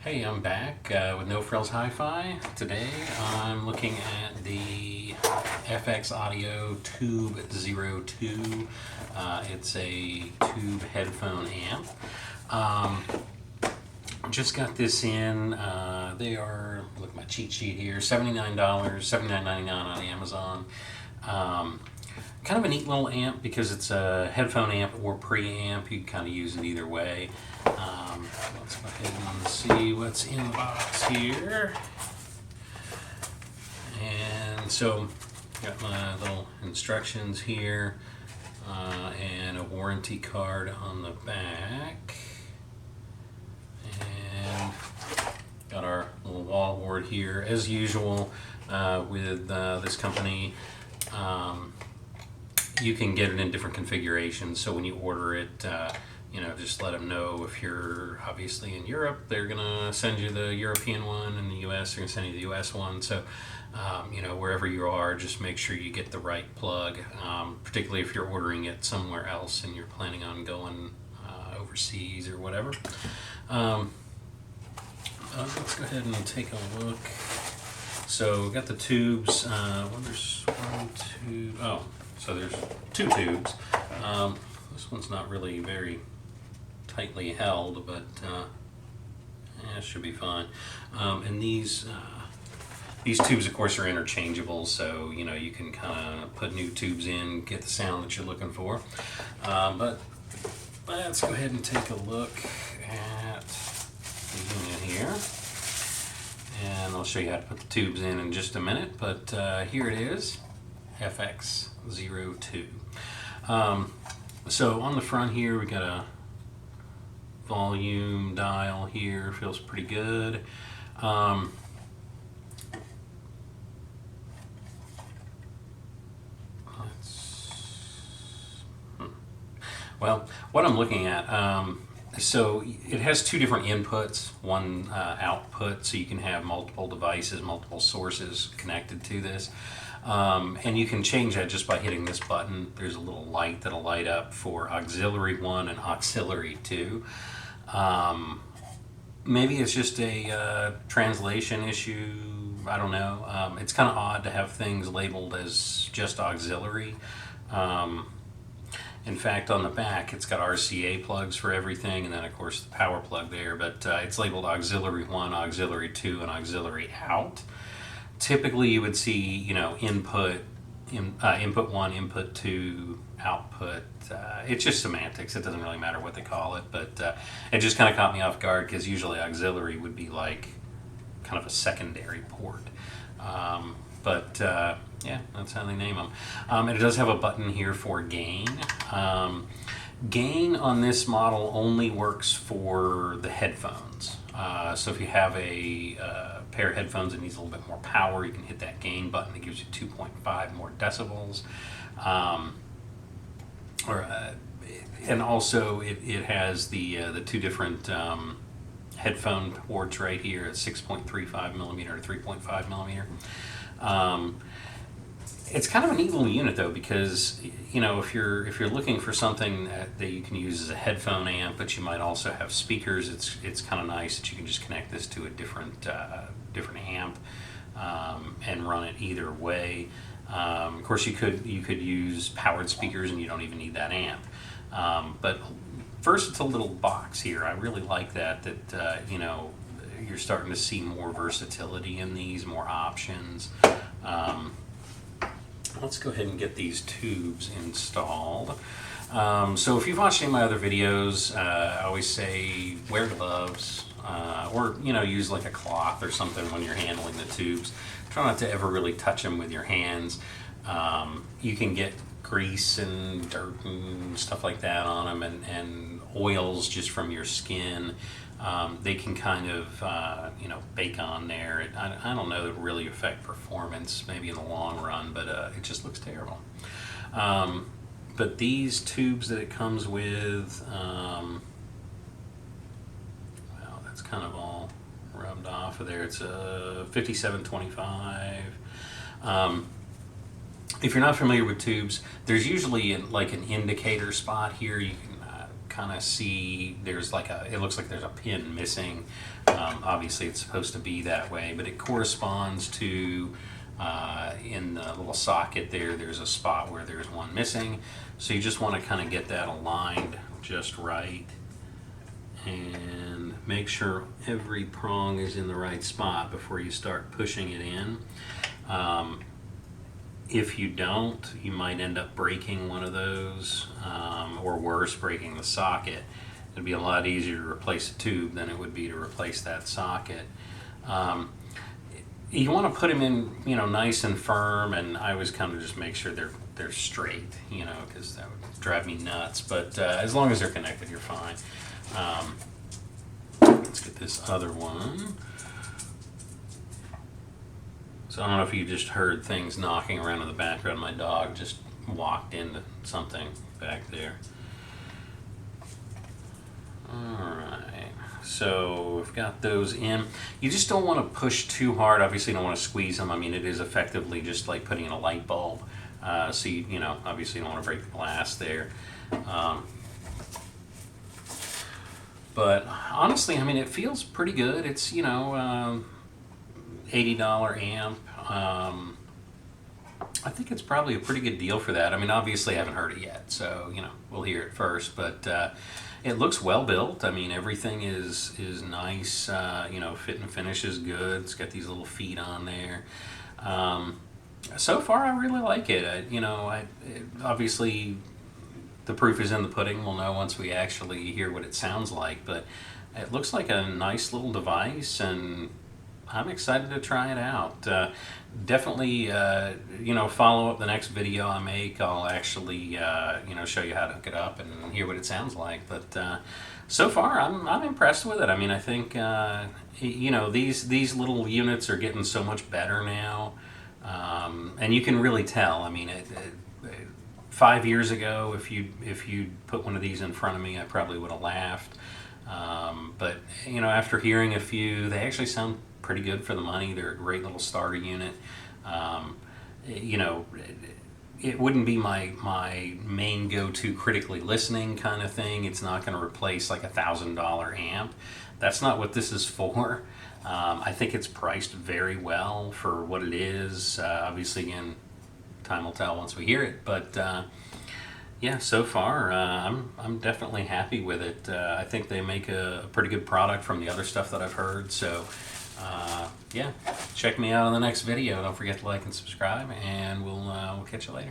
Hey, I'm back with No Frills Hi-Fi. Today I'm looking at the FX Audio Tube 02. It's a tube headphone amp. Just got this in. They are, look at my cheat sheet here, $79, $79.99 on Amazon. Kind of a neat little amp because it's a headphone amp or preamp. You can kind of use it either way. Let's go ahead and see what's in the box here. And so, got my little instructions here and a warranty card on the back. And got our little wall board here, as usual with this company. You can get it in different configurations, so when you order it, just let them know. If you're obviously in Europe, they're gonna send you the European one. In the US, they're gonna send you the US one. So, wherever you are, just make sure you get the right plug, particularly if you're ordering it somewhere else and you're planning on going overseas or whatever. Let's go ahead and take a look. So, we got the tubes. There's one, two, so there's two tubes. This one's not really very tightly held, but it should be fine. And these tubes, of course, are interchangeable, so you can kind of put new tubes in, get the sound that you're looking for. But let's go ahead and take a look at the unit here, and I'll show you how to put the tubes in just a minute. But here it is, FX02. So on the front here, we got a volume dial here, feels pretty good. Well, what I'm looking at, so it has two different inputs, one output, so you can have multiple devices, multiple sources connected to this. And you can change that just by hitting this button. There's a little light that'll light up for auxiliary 1 and auxiliary 2. Maybe it's just a translation issue. I don't know. It's kind of odd to have things labeled as just auxiliary. In fact, on the back, it's got RCA plugs for everything, and then, of course, the power plug there. But it's labeled auxiliary 1, auxiliary 2, and auxiliary out. Typically, you would see, input 1, input 2, output. It's just semantics. It doesn't really matter what they call it, but it just kind of caught me off guard because usually auxiliary would be like kind of a secondary port. Yeah, that's how they name them. And it does have a button here for gain. Gain on this model only works for the headphones. So if you have a pair of headphones that needs a little bit more power, you can hit that gain button. It gives you 2.5 more decibels. And also it has the two different headphone ports right here at 6.35 millimeter or 3.5 millimeter. It's kind of a neat little unit though, because if you're looking for something that you can use as a headphone amp, but you might also have speakers, it's kind of nice that you can just connect this to a different amp and run it either way. Of course, you could use powered speakers and you don't even need that amp. But first, it's a little box here. I really like that you're starting to see more versatility in these, more options. Let's go ahead and get these tubes installed. So if you've watched any of my other videos, I always say wear gloves, or use like a cloth or something when you're handling the tubes. Try not to ever really touch them with your hands. You can get grease and dirt and stuff like that on them, and oils just from your skin. They can kind of bake on there. I don't know that it would really affect performance maybe in the long run, but it just looks terrible. But these tubes that it comes with, well, that's kind of all rubbed off of there. It's a 5725. If you're not familiar with tubes, there's usually like an indicator spot here. You can kind of see there's like it looks like there's a pin missing. Obviously it's supposed to be that way, but it corresponds to in the little socket there's a spot where there's one missing. So you just want to kind of get that aligned just right and make sure every prong is in the right spot before you start pushing it in. If you don't, you might end up breaking one of those, or worse, breaking the socket. It'd be a lot easier to replace a tube than it would be to replace that socket. You want to put them in, nice and firm, and I always kind of just make sure they're straight, because that would drive me nuts. But as long as they're connected, you're fine. Let's get this other one. So I don't know if you just heard things knocking around in the background. My dog just walked into something back there. Alright, so we've got those in. You just don't want to push too hard. Obviously you don't want to squeeze them. I mean, it is effectively just like putting in a light bulb. So you obviously you don't want to break the glass there. But honestly, I mean, it feels pretty good. It's, $80 amp. I think it's probably a pretty good deal for that. I mean, obviously I haven't heard it yet, so, we'll hear it first. But it looks well built. I mean, everything is nice. Fit and finish is good. It's got these little feet on there. So far, I really like it. Obviously, the proof is in the pudding. We'll know once we actually hear what it sounds like. But it looks like a nice little device, and I'm excited to try it out. Definitely, follow up the next video I make. I'll actually, show you how to hook it up and hear what it sounds like. But so far, I'm impressed with it. I mean, I think, these little units are getting so much better now. And you can really tell. I mean, 5 years ago, if you put one of these in front of me, I probably would have laughed. But after hearing a few, they actually sound pretty good for the money. They're a great little starter unit. It wouldn't be my main go-to critically listening kind of thing. It's not going to replace like $1,000 amp. That's not what this is for. I think it's priced very well for what it is. Obviously, again, time will tell once we hear it. But yeah, so far I'm definitely happy with it. I think they make a pretty good product from the other stuff that I've heard. So yeah, check me out on the next video. Don't forget to like and subscribe, and we'll catch you later.